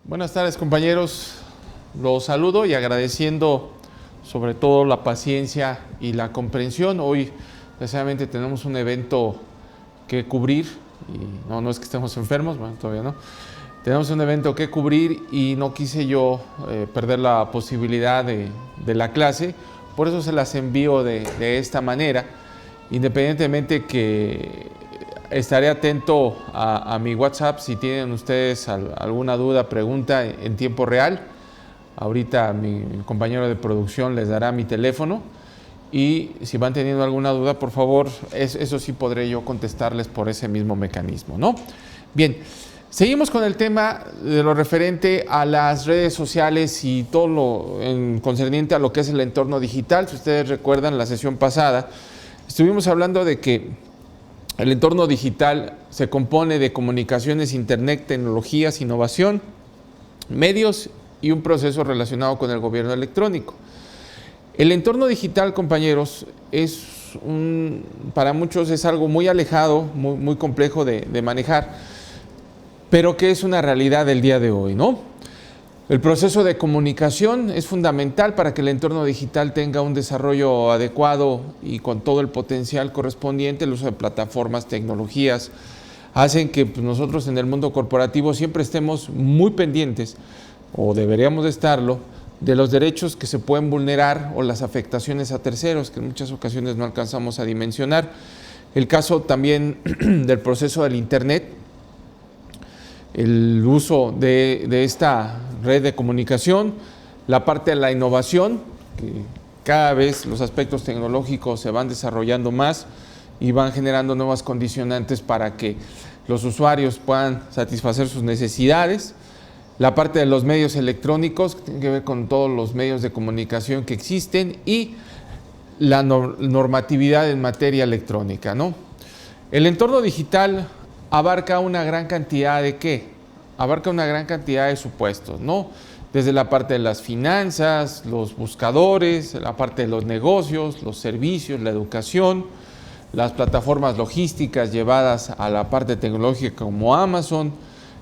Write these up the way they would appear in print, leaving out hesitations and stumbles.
Buenas tardes, compañeros. Los saludo y agradeciendo sobre todo la paciencia y la comprensión. Hoy, desgraciadamente, tenemos un evento que cubrir y no es que estemos enfermos, bueno, todavía no. Tenemos un evento que cubrir y no quise yo perder la posibilidad de la clase, por eso se las envío de esta manera, independientemente que estaré atento a mi WhatsApp si tienen ustedes alguna duda, pregunta en tiempo real. Ahorita mi compañero de producción les dará mi teléfono y si van teniendo alguna duda, por favor, eso sí podré yo contestarles por ese mismo mecanismo, ¿no? Bien, seguimos con el tema de lo referente a las redes sociales y todo lo concerniente a lo que es el entorno digital. Si ustedes recuerdan la sesión pasada, estuvimos hablando de que el entorno digital se compone de comunicaciones, internet, tecnologías, innovación, medios y un proceso relacionado con el gobierno electrónico. El entorno digital, compañeros, para muchos es algo muy alejado, muy complejo de manejar, pero que es una realidad del día de hoy, ¿no? El proceso de comunicación es fundamental para que el entorno digital tenga un desarrollo adecuado y con todo el potencial correspondiente. El uso de plataformas, tecnologías, hacen que nosotros en el mundo corporativo siempre estemos muy pendientes, o deberíamos de estarlo, de los derechos que se pueden vulnerar o las afectaciones a terceros, que en muchas ocasiones no alcanzamos a dimensionar. El caso también del proceso del Internet, el uso de esta red de comunicación, la parte de la innovación, que cada vez los aspectos tecnológicos se van desarrollando más y van generando nuevas condicionantes para que los usuarios puedan satisfacer sus necesidades. La parte de los medios electrónicos, que tiene que ver con todos los medios de comunicación que existen, y la normatividad en materia electrónica, ¿no? El entorno digital abarca una gran cantidad de ¿qué? Abarca una gran cantidad de supuestos, ¿no? Desde la parte de las finanzas, los buscadores, la parte de los negocios, los servicios, la educación, las plataformas logísticas llevadas a la parte tecnológica como Amazon,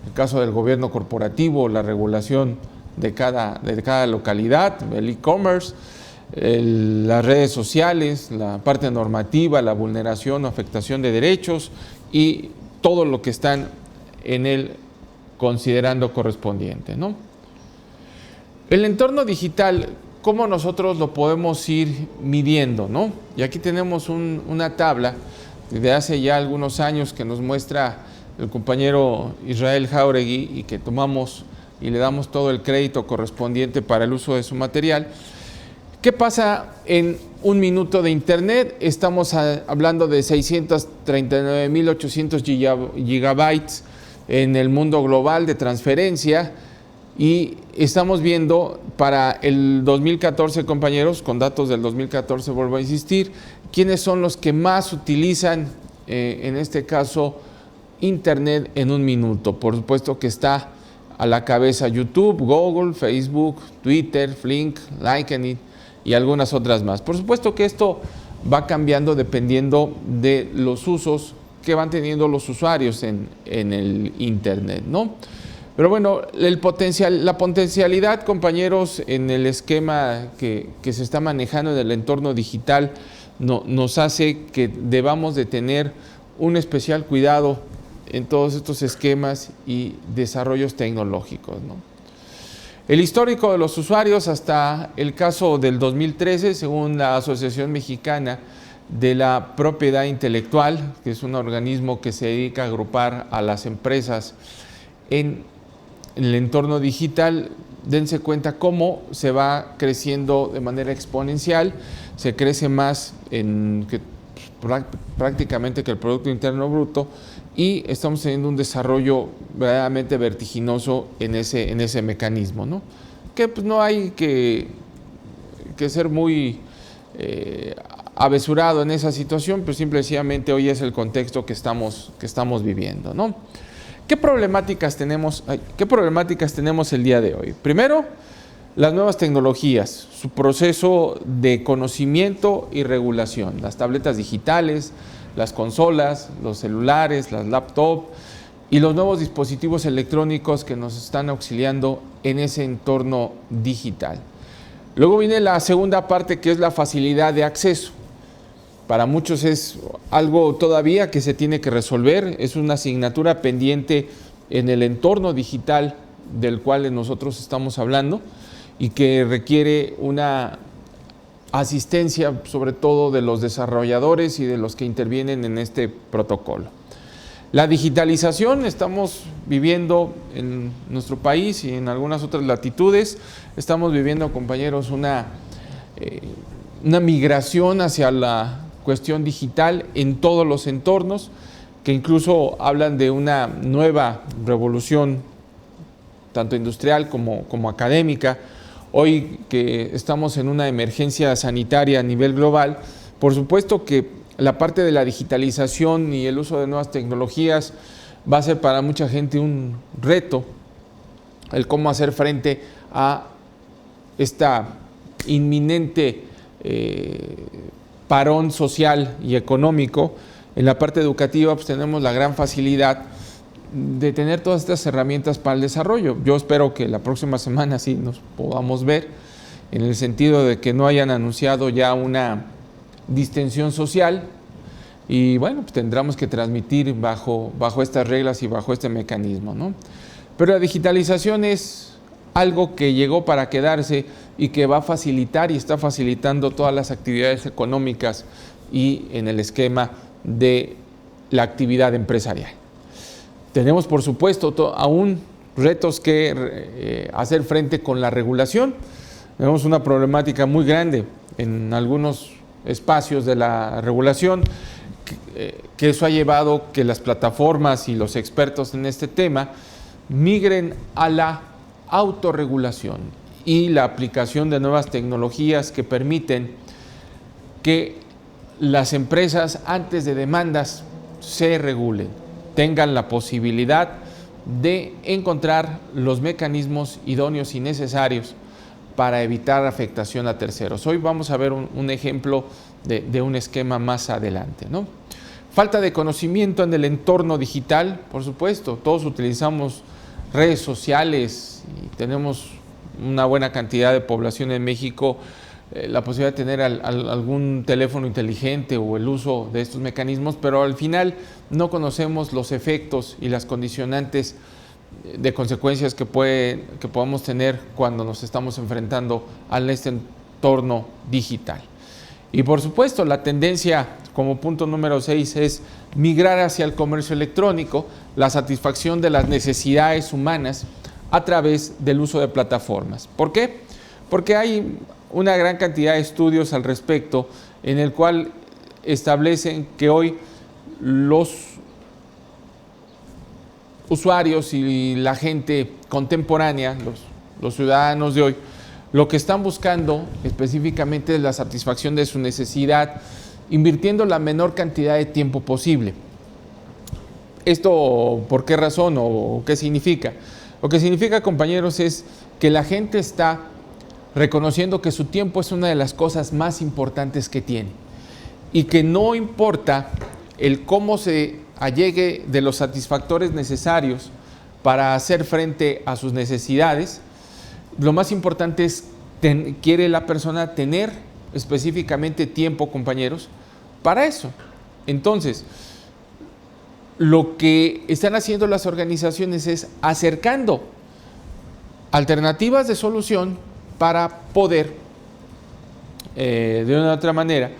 el caso del gobierno corporativo, la regulación de cada localidad, el e-commerce, las redes sociales, la parte normativa, la vulneración o afectación de derechos y todo lo que están en él considerando correspondiente, ¿no? El entorno digital, ¿cómo nosotros lo podemos ir midiendo, ¿no? Y aquí tenemos una tabla de hace ya algunos años que nos muestra el compañero Israel Jauregui y que tomamos y le damos todo el crédito correspondiente para el uso de su material. ¿Qué pasa en un minuto de Internet? Estamos hablando de 639.800 gigabytes en el mundo global de transferencia y estamos viendo para el 2014, compañeros, con datos del 2014, vuelvo a insistir, quiénes son los que más utilizan, en este caso, Internet en un minuto. Por supuesto que está a la cabeza YouTube, Google, Facebook, Twitter, Flink, LinkedIn y algunas otras más. Por supuesto que esto va cambiando dependiendo de los usos que van teniendo los usuarios en el Internet, ¿no? Pero bueno, la potencialidad, compañeros, en el esquema que se está manejando en el entorno digital nos hace que debamos de tener un especial cuidado en todos estos esquemas y desarrollos tecnológicos, ¿no? El histórico de los usuarios hasta el caso del 2013, según la Asociación Mexicana de la Propiedad Intelectual, que es un organismo que se dedica a agrupar a las empresas en el entorno digital, dense cuenta cómo se va creciendo de manera exponencial, se crece más prácticamente que el Producto Interno Bruto, y estamos teniendo un desarrollo verdaderamente vertiginoso en ese mecanismo, ¿no? Que pues, no hay que ser muy apresurado en esa situación, pero simplemente hoy es el contexto que estamos viviendo, ¿no? ¿Qué problemáticas tenemos el día de hoy? Primero, las nuevas tecnologías, su proceso de conocimiento y regulación, las tabletas digitales, las consolas, los celulares, las laptops y los nuevos dispositivos electrónicos que nos están auxiliando en ese entorno digital. Luego viene la segunda parte, que es la facilidad de acceso. Para muchos es algo todavía que se tiene que resolver, es una asignatura pendiente en el entorno digital del cual nosotros estamos hablando y que requiere una asistencia sobre todo de los desarrolladores y de los que intervienen en este protocolo. La digitalización, estamos viviendo en nuestro país y en algunas otras latitudes, estamos viviendo, compañeros, una migración hacia la cuestión digital en todos los entornos, que incluso hablan de una nueva revolución, tanto industrial como académica. Hoy que estamos en una emergencia sanitaria a nivel global, por supuesto que la parte de la digitalización y el uso de nuevas tecnologías va a ser para mucha gente un reto, el cómo hacer frente a esta inminente parón social y económico. En la parte educativa pues tenemos la gran facilidad de tener todas estas herramientas para el desarrollo. Yo espero que la próxima semana sí nos podamos ver, en el sentido de que no hayan anunciado ya una distensión social y bueno, pues tendremos que transmitir bajo estas reglas y bajo este mecanismo, ¿no? Pero la digitalización es algo que llegó para quedarse y que va a facilitar y está facilitando todas las actividades económicas y en el esquema de la actividad empresarial. Tenemos, por supuesto, aún retos que hacer frente con la regulación. Tenemos una problemática muy grande en algunos espacios de la regulación, que eso ha llevado que las plataformas y los expertos en este tema migren a la autorregulación y la aplicación de nuevas tecnologías que permiten que las empresas, antes de demandas, se regulen, tengan la posibilidad de encontrar los mecanismos idóneos y necesarios para evitar afectación a terceros. Hoy vamos a ver un ejemplo de un esquema más adelante, ¿no? Falta de conocimiento en el entorno digital, por supuesto, todos utilizamos redes sociales y tenemos una buena cantidad de población en México, la posibilidad de tener algún teléfono inteligente o el uso de estos mecanismos, pero al final no conocemos los efectos y las condicionantes de consecuencias que podamos tener cuando nos estamos enfrentando a este entorno digital. Y por supuesto, la tendencia como punto número 6 es migrar hacia el comercio electrónico, la satisfacción de las necesidades humanas a través del uso de plataformas. ¿Por qué? Porque hay una gran cantidad de estudios al respecto en el cual establecen que hoy los usuarios y la gente contemporánea, los ciudadanos de hoy, lo que están buscando específicamente es la satisfacción de su necesidad, invirtiendo la menor cantidad de tiempo posible. ¿Esto por qué razón o qué significa? Lo que significa, compañeros, es que la gente está reconociendo que su tiempo es una de las cosas más importantes que tiene y que no importa el cómo se allegue de los satisfactores necesarios para hacer frente a sus necesidades, lo más importante es, quiere la persona tener específicamente tiempo, compañeros, para eso. Entonces, lo que están haciendo las organizaciones es acercando alternativas de solución para poder, de una u otra manera,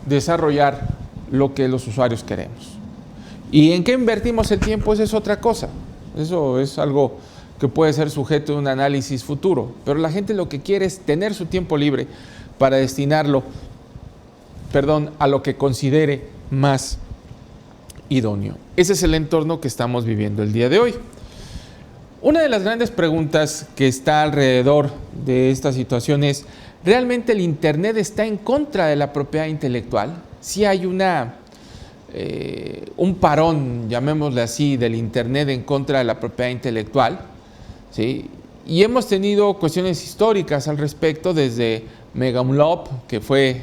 desarrollar lo que los usuarios queremos. ¿Y en qué invertimos el tiempo? Esa es otra cosa. Eso es algo que puede ser sujeto de un análisis futuro. Pero la gente lo que quiere es tener su tiempo libre para destinarlo, a lo que considere más idóneo. Ese es el entorno que estamos viviendo el día de hoy. Una de las grandes preguntas que está alrededor de esta situación es, ¿realmente el Internet está en contra de la propiedad intelectual? Si hay un parón, llamémosle así, del Internet en contra de la propiedad intelectual, ¿sí? Y hemos tenido cuestiones históricas al respecto, desde Megamlob, que fue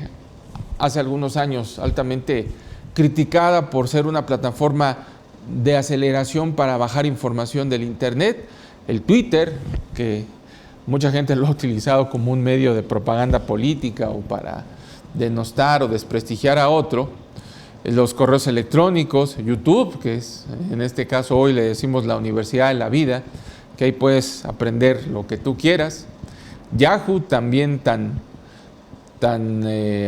hace algunos años altamente criticada por ser una plataforma de aceleración para bajar información del Internet, el Twitter, que mucha gente lo ha utilizado como un medio de propaganda política o para denostar o desprestigiar a otro, los correos electrónicos, YouTube, que es en este caso hoy le decimos la universidad de la vida, que ahí puedes aprender lo que tú quieras, Yahoo también tan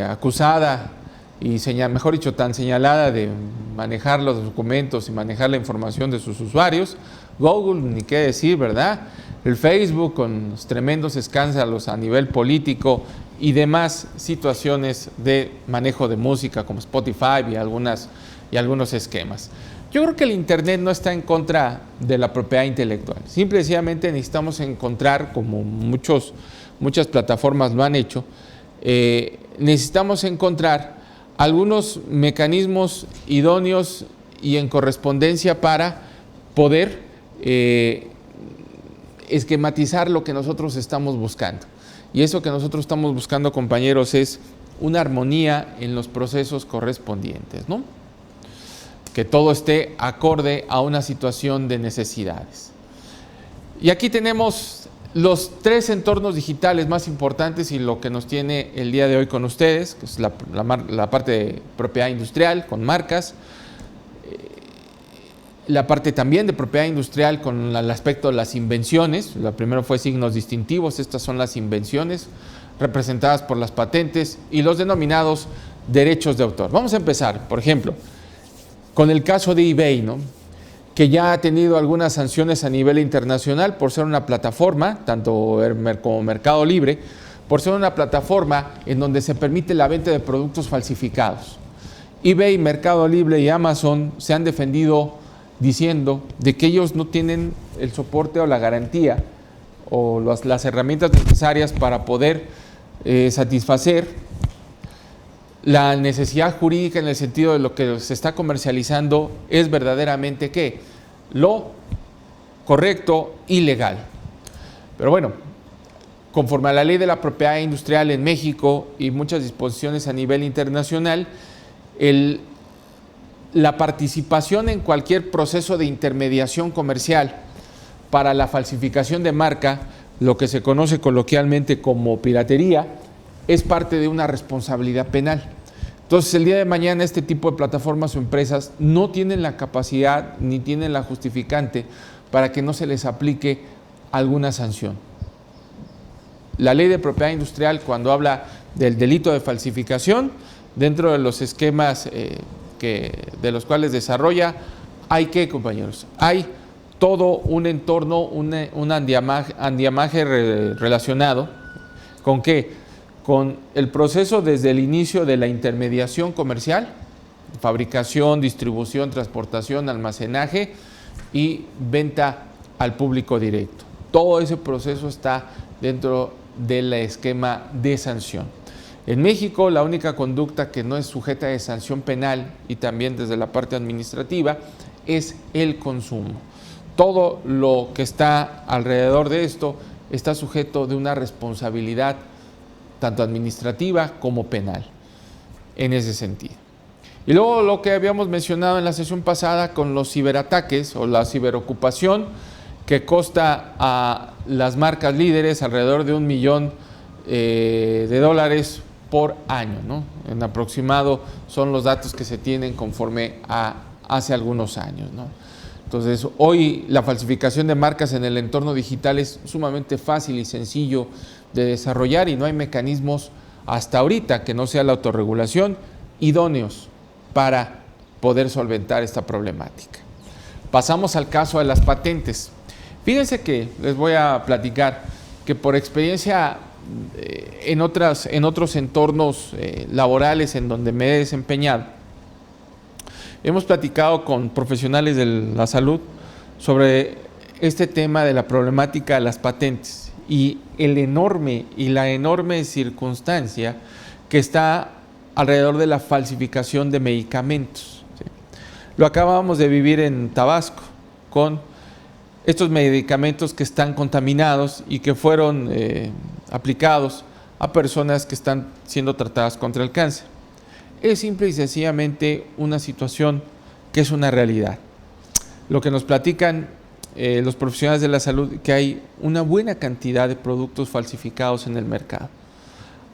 acusada y mejor dicho, tan señalada de manejar los documentos y manejar la información de sus usuarios, Google, ni qué decir, ¿verdad? El Facebook con los tremendos escándalos a nivel político y demás situaciones de manejo de música como Spotify y algunos esquemas. Yo creo que el Internet no está en contra de la propiedad intelectual. Simple y sencillamente necesitamos encontrar, como muchas plataformas lo han hecho, necesitamos encontrar algunos mecanismos idóneos y en correspondencia para poder esquematizar lo que nosotros estamos buscando. Y eso que nosotros estamos buscando, compañeros, es una armonía en los procesos correspondientes, ¿no? Que todo esté acorde a una situación de necesidades. Y aquí tenemos los 3 entornos digitales más importantes y lo que nos tiene el día de hoy con ustedes, que es la parte de propiedad industrial con marcas, la parte también de propiedad industrial con el aspecto de las invenciones. La primera fue signos distintivos, estas son las invenciones representadas por las patentes y los denominados derechos de autor. Vamos a empezar, por ejemplo, con el caso de eBay, ¿no?, que ya ha tenido algunas sanciones a nivel internacional por ser una plataforma, tanto como Mercado Libre, por ser una plataforma en donde se permite la venta de productos falsificados. eBay, Mercado Libre y Amazon se han defendido diciendo de que ellos no tienen el soporte o la garantía o las herramientas necesarias para poder satisfacer la necesidad jurídica en el sentido de lo que se está comercializando es verdaderamente ¿qué? Lo correcto y legal. Pero bueno, conforme a la ley de la propiedad industrial en México y muchas disposiciones a nivel internacional, la participación en cualquier proceso de intermediación comercial para la falsificación de marca, lo que se conoce coloquialmente como piratería, es parte de una responsabilidad penal. Entonces, el día de mañana este tipo de plataformas o empresas no tienen la capacidad ni tienen la justificante para que no se les aplique alguna sanción. La ley de propiedad industrial, cuando habla del delito de falsificación, dentro de los esquemas de los cuales desarrolla, hay ¿qué, compañeros? Hay todo un entorno, un andamiaje relacionado con ¿qué? Con el proceso desde el inicio de la intermediación comercial, fabricación, distribución, transportación, almacenaje y venta al público directo. Todo ese proceso está dentro del esquema de sanción. En México, la única conducta que no es sujeta de sanción penal y también desde la parte administrativa es el consumo. Todo lo que está alrededor de esto está sujeto de una responsabilidad tanto administrativa como penal en ese sentido. Y luego lo que habíamos mencionado en la sesión pasada con los ciberataques o la ciberocupación, que costa a las marcas líderes alrededor de $1 millón por año, ¿no? En aproximado son los datos que se tienen conforme a hace algunos años, ¿no? Entonces, hoy la falsificación de marcas en el entorno digital es sumamente fácil y sencillo de desarrollar y no hay mecanismos hasta ahorita, que no sea la autorregulación, idóneos para poder solventar esta problemática. Pasamos al caso de las patentes. Fíjense que les voy a platicar que por experiencia en otros entornos laborales en donde me he desempeñado, hemos platicado con profesionales de la salud sobre este tema de la problemática de las patentes y la enorme circunstancia que está alrededor de la falsificación de medicamentos, ¿sí? Lo acabamos de vivir en Tabasco con estos medicamentos que están contaminados y que fueron aplicados a personas que están siendo tratadas contra el cáncer. Es simple y sencillamente una situación que es una realidad. lo que nos platican los profesionales de la salud, que hay una buena cantidad de productos falsificados en el mercado.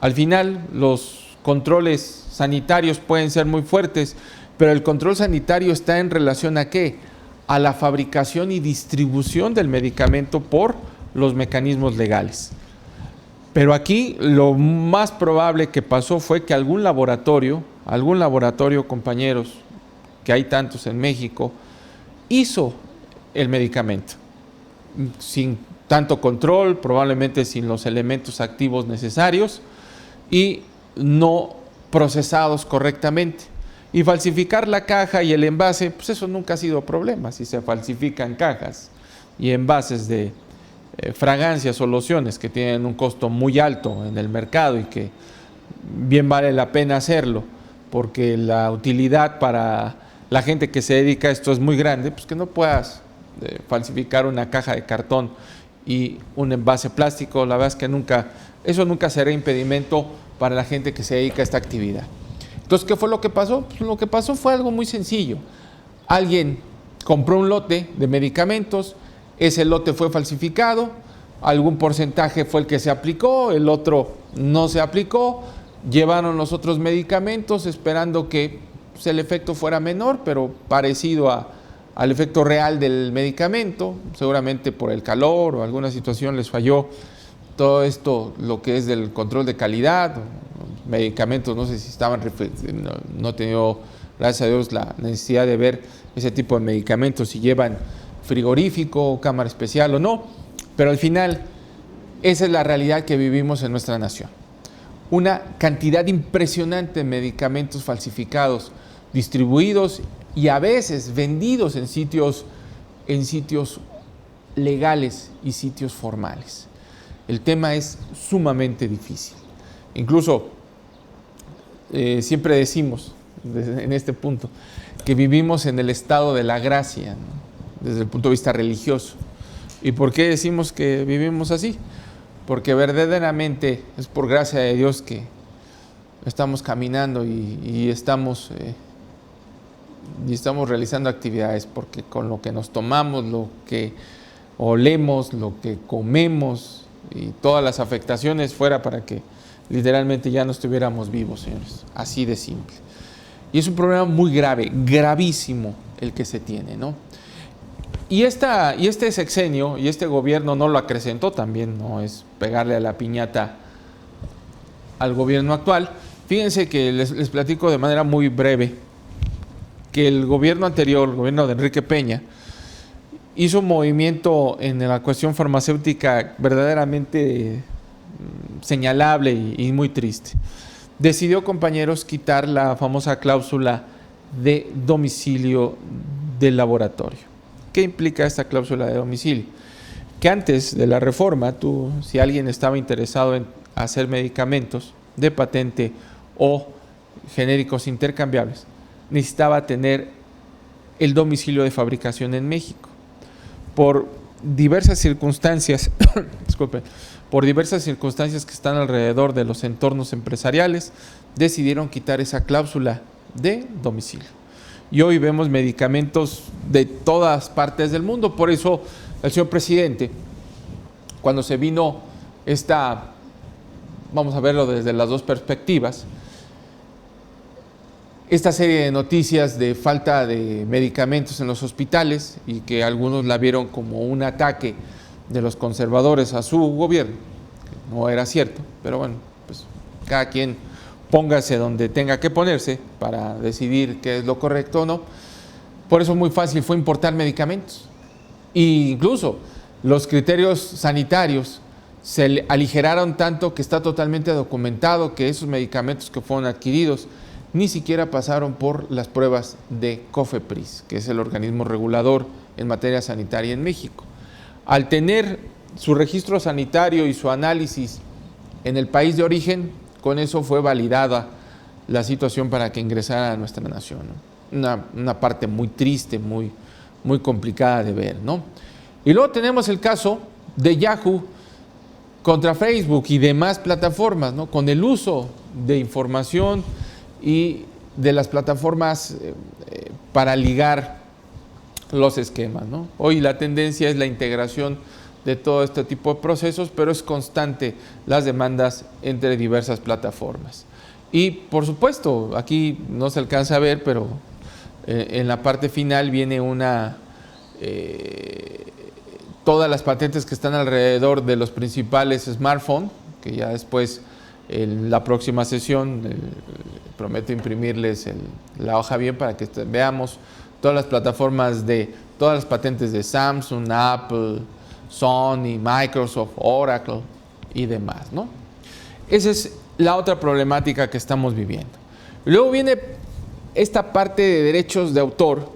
Al final, los controles sanitarios pueden ser muy fuertes, pero el control sanitario está en relación ¿a qué? A la fabricación y distribución del medicamento por los mecanismos legales. Pero aquí lo más probable que pasó fue que algún laboratorio, compañeros, que hay tantos en México, hizo el medicamento sin tanto control, probablemente sin los elementos activos necesarios y no procesados correctamente. Y falsificar la caja y el envase, pues eso nunca ha sido problema. Si se falsifican cajas y envases de fragancias o lociones que tienen un costo muy alto en el mercado y que bien vale la pena hacerlo, porque la utilidad para la gente que se dedica a esto es muy grande, pues que no puedas falsificar una caja de cartón y un envase plástico, la verdad es que eso nunca será impedimento para la gente que se dedica a esta actividad. Entonces, ¿qué fue lo que pasó? Pues lo que pasó fue algo muy sencillo. Alguien compró un lote de medicamentos, ese lote fue falsificado, algún porcentaje fue el que se aplicó, el otro no se aplicó, llevaron los otros medicamentos esperando que pues, el efecto fuera menor, pero parecido al efecto real del medicamento, seguramente por el calor o alguna situación les falló todo esto, lo que es del control de calidad, medicamentos, no sé si estaban, no he tenido, gracias a Dios, la necesidad de ver ese tipo de medicamentos, si llevan frigorífico, cámara especial o no, pero al final esa es la realidad que vivimos en nuestra nación. Una cantidad impresionante de medicamentos falsificados, distribuidos y a veces vendidos en sitios legales y sitios formales. El tema es sumamente difícil. Incluso siempre decimos en este punto que vivimos en el estado de la gracia, ¿no? Desde el punto de vista religioso. ¿Y por qué decimos que vivimos así? Porque verdaderamente es por gracia de Dios que estamos caminando y estamos realizando actividades, porque con lo que nos tomamos, lo que olemos, lo que comemos y todas las afectaciones fuera para que literalmente ya no estuviéramos vivos, señores, así de simple. Y es un problema muy grave, gravísimo el que se tiene, ¿no? Y este sexenio y este gobierno no lo acrecentó, también no es pegarle a la piñata al gobierno actual. Fíjense que les platico de manera muy breve que el gobierno anterior, el gobierno de Enrique Peña, hizo un movimiento en la cuestión farmacéutica verdaderamente señalable y muy triste. Decidió, compañeros, quitar la famosa cláusula de domicilio del laboratorio. ¿Qué implica esta cláusula de domicilio? Que antes de la reforma, si alguien estaba interesado en hacer medicamentos de patente o genéricos intercambiables, necesitaba tener el domicilio de fabricación en México. Por diversas circunstancias, por diversas circunstancias que están alrededor de los entornos empresariales, decidieron quitar esa cláusula de domicilio. Y hoy vemos medicamentos de todas partes del mundo. Por eso el señor presidente, cuando se vino vamos a verlo desde las dos perspectivas, esta serie de noticias de falta de medicamentos en los hospitales y que algunos la vieron como un ataque de los conservadores a su gobierno, que no era cierto, pero bueno, pues cada quien póngase donde tenga que ponerse para decidir qué es lo correcto o no. Por eso muy fácil fue importar medicamentos. E incluso los criterios sanitarios se aligeraron tanto que está totalmente documentado que esos medicamentos que fueron adquiridos ni siquiera pasaron por las pruebas de COFEPRIS, que es el organismo regulador en materia sanitaria en México. Al tener su registro sanitario y su análisis en el país de origen, con eso fue validada la situación para que ingresara a nuestra nación, ¿no? Una parte muy triste, muy complicada de ver, ¿no? Y luego tenemos el caso de Yahoo contra Facebook y demás plataformas, ¿no? Con el uso de información y de las plataformas para ligar los esquemas, ¿no? Hoy la tendencia es la integración de todo este tipo de procesos, pero es constante las demandas entre diversas plataformas. Y por supuesto, aquí no se alcanza a ver, pero en la parte final viene todas las patentes que están alrededor de los principales smartphones, que ya después en la próxima sesión prometo imprimirles la hoja bien para que veamos todas las plataformas todas las patentes de Samsung, Apple, Sony, Microsoft, Oracle y demás, ¿no? Esa es la otra problemática que estamos viviendo. Luego viene esta parte de derechos de autor,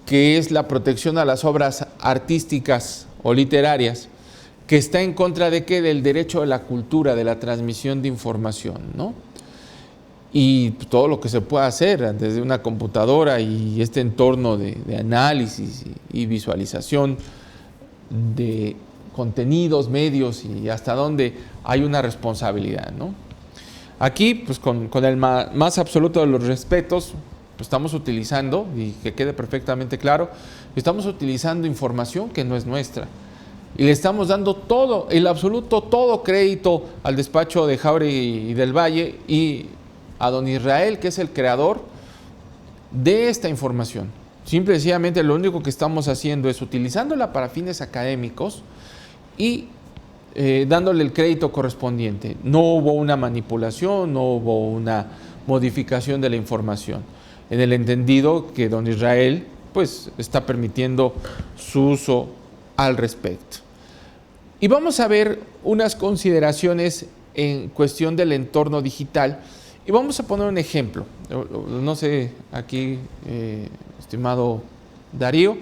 que es la protección a las obras artísticas o literarias, que está en contra de ¿qué? Del derecho de la cultura, de la transmisión de información, ¿no? Y todo lo que se puede hacer desde una computadora y este entorno de análisis y visualización de contenidos, medios y hasta dónde hay una responsabilidad, ¿no? Aquí, pues con el más absoluto de los respetos, pues estamos utilizando, y que quede perfectamente claro, estamos utilizando información que no es nuestra. Y le estamos dando todo, el absoluto todo crédito al despacho de Jauregui y del Valle y a don Israel, que es el creador de esta información. Simple y sencillamente lo único que estamos haciendo es utilizándola para fines académicos y dándole el crédito correspondiente. No hubo una manipulación, no hubo una modificación de la información, en el entendido que don Israel pues está permitiendo su uso al respecto. Y vamos a ver unas consideraciones en cuestión del entorno digital y vamos a poner un ejemplo. No sé, aquí, estimado Darío,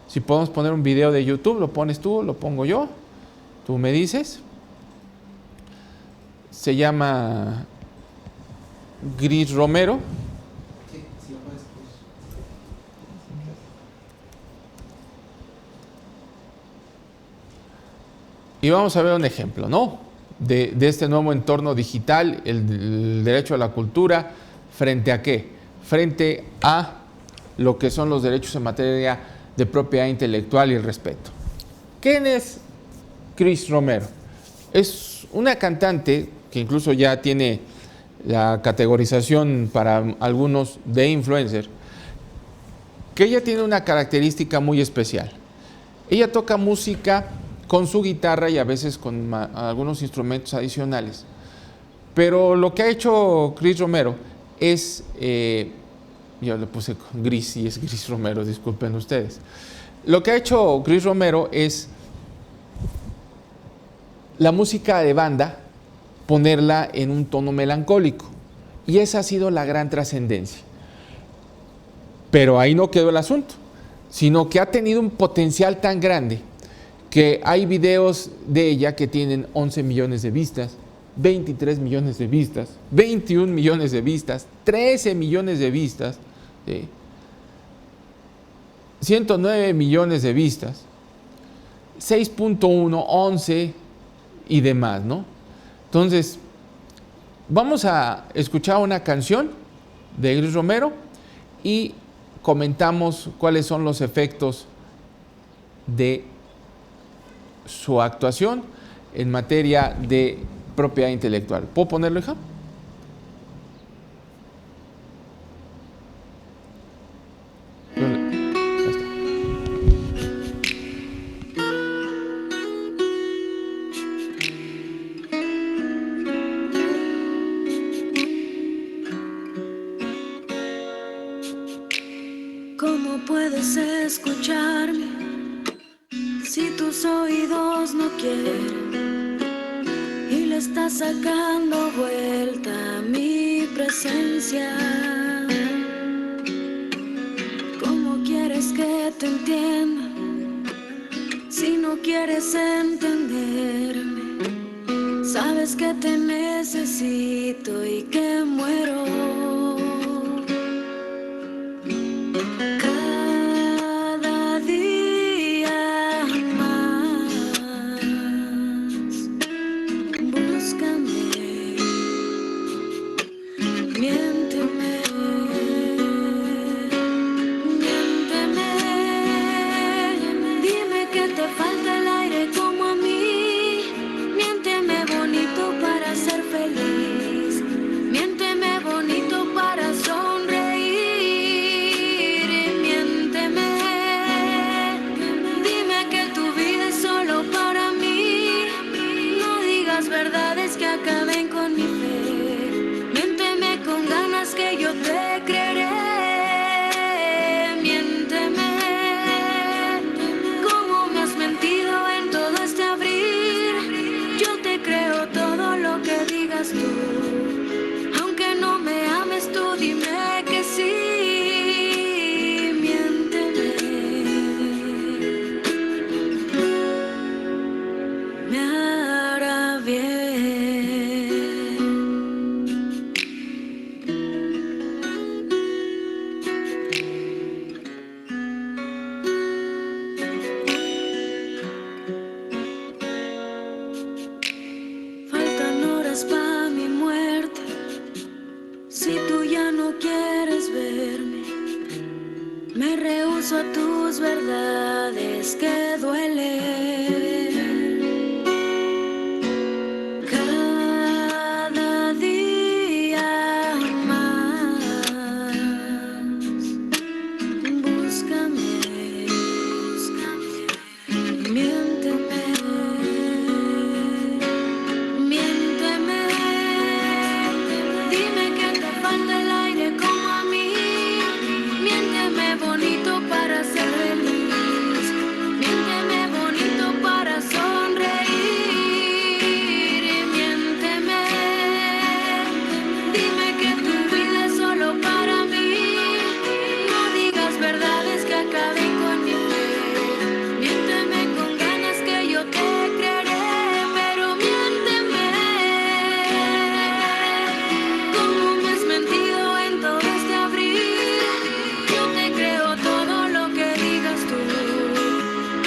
si podemos poner un video de YouTube, lo pones tú, lo pongo yo, tú me dices. Se llama Gris Romero. Y vamos a ver un ejemplo, ¿no? De este nuevo entorno digital, el derecho a la cultura, ¿frente a qué? Frente a lo que son los derechos en materia de propiedad intelectual y el respeto. ¿Quién es Gris Romero? Es una cantante que incluso ya tiene la categorización para algunos de influencer, que ella tiene una característica muy especial. Ella toca música con su guitarra y a veces con algunos instrumentos adicionales. Pero lo que ha hecho Gris Romero es, yo le puse Gris y es Gris Romero, disculpen ustedes. Lo que ha hecho Gris Romero es la música de banda, ponerla en un tono melancólico. Y esa ha sido la gran trascendencia. Pero ahí no quedó el asunto, sino que ha tenido un potencial tan grande que hay videos de ella que tienen 11 millones de vistas, 23 millones de vistas, 21 millones de vistas, 13 millones de vistas, ¿sí? 109 millones de vistas, 6.1, 11 y demás, ¿no? Entonces, vamos a escuchar una canción de Gris Romero y comentamos cuáles son los efectos de su actuación en materia de propiedad intelectual. ¿Puedo ponerlo, hija? ¿Cómo puedes escucharme si tus oídos no quieren y le estás sacando vuelta a mi presencia? ¿Cómo quieres que te entienda si no quieres entenderme? Sabes que te necesito y que muero. Miénteme, rehúso a tus verdades que duelen. Cada día más, búscame, miénteme, miénteme, dime que te falta el aire como a mí, miénteme bonito para ser feliz, miénteme bonito para sonreír, miénteme, dime que tu vida es solo para mí, no digas verdades que acaben con mi fe, miénteme con ganas que yo te creeré, pero miénteme, como me has mentido en todo este abril, yo te creo todo lo que digas tú,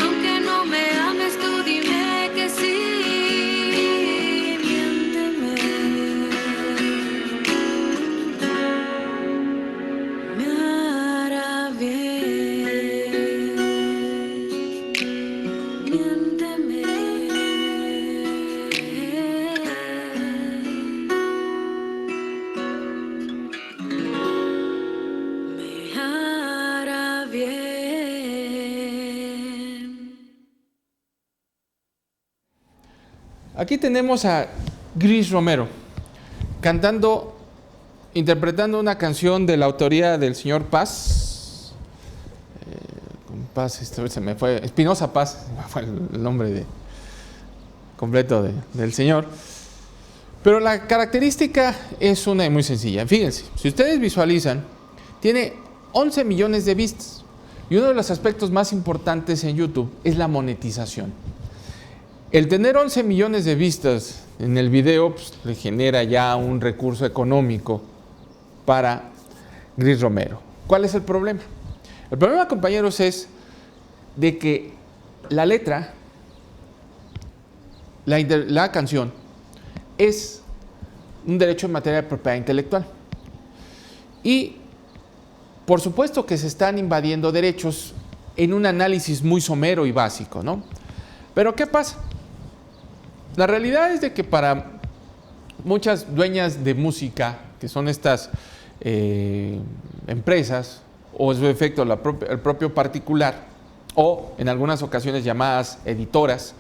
aunque no me ames tú dime que sí, miénteme, me hará bien, miénteme, me hará bien. Aquí tenemos a Gris Romero cantando, interpretando una canción de la autoría del señor Paz. Paz, se me fue, Espinosa Paz, fue el nombre completo del señor. Pero la característica es una muy sencilla. Fíjense, si ustedes visualizan, tiene 11 millones de vistas. Y uno de los aspectos más importantes en YouTube es la monetización. El tener 11 millones de vistas en el video pues, le genera ya un recurso económico para Gris Romero. ¿Cuál es el problema? El problema, compañeros, es de que la letra, la canción, es un derecho en materia de propiedad intelectual. Y por supuesto que se están invadiendo derechos en un análisis muy somero y básico, ¿no? Pero ¿qué pasa? La realidad es de que para muchas dueñas de música, que son estas empresas, o en su efecto el propio particular, o en algunas ocasiones llamadas editoras,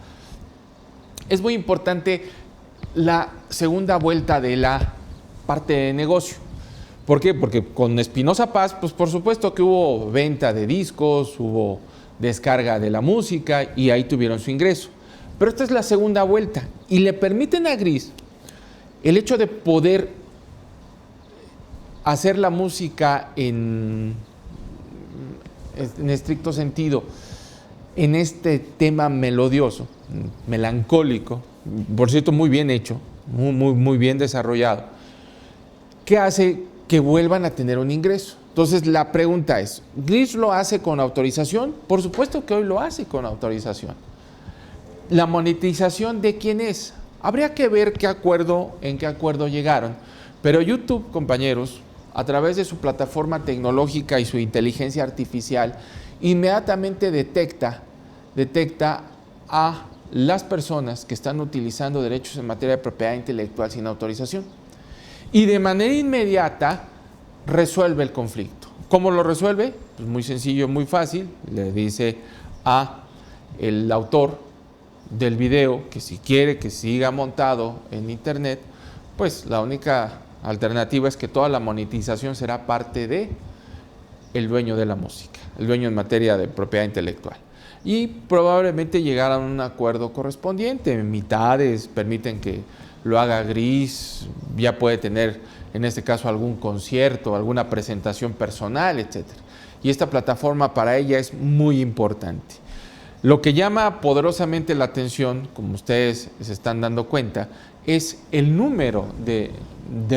es muy importante la segunda vuelta de la parte de negocio. ¿Por qué? Porque con Espinosa Paz, pues por supuesto que hubo venta de discos, hubo descarga de la música y ahí tuvieron su ingreso. Pero esta es la segunda vuelta y le permiten a Gris el hecho de poder hacer la música en estricto sentido, en este tema melodioso, melancólico, por cierto muy bien hecho, muy bien desarrollado, que hace que vuelvan a tener un ingreso. Entonces la pregunta es, ¿Gris lo hace con autorización? Por supuesto que hoy lo hace con autorización. ¿La monetización de quién es? Habría que ver en qué acuerdo llegaron. Pero YouTube, compañeros, a través de su plataforma tecnológica y su inteligencia artificial, inmediatamente detecta a las personas que están utilizando derechos en materia de propiedad intelectual sin autorización. Y de manera inmediata resuelve el conflicto. ¿Cómo lo resuelve? Pues muy sencillo, muy fácil. Le dice a el autor del video que si quiere que siga montado en internet, pues la única alternativa es que toda la monetización será parte de el dueño de la música, el dueño en materia de propiedad intelectual. Y probablemente llegarán a un acuerdo correspondiente, mitades permiten que lo haga Gris, ya puede tener en este caso algún concierto, alguna presentación personal, etc. Y esta plataforma para ella es muy importante. Lo que llama poderosamente la atención, como ustedes se están dando cuenta, es el número de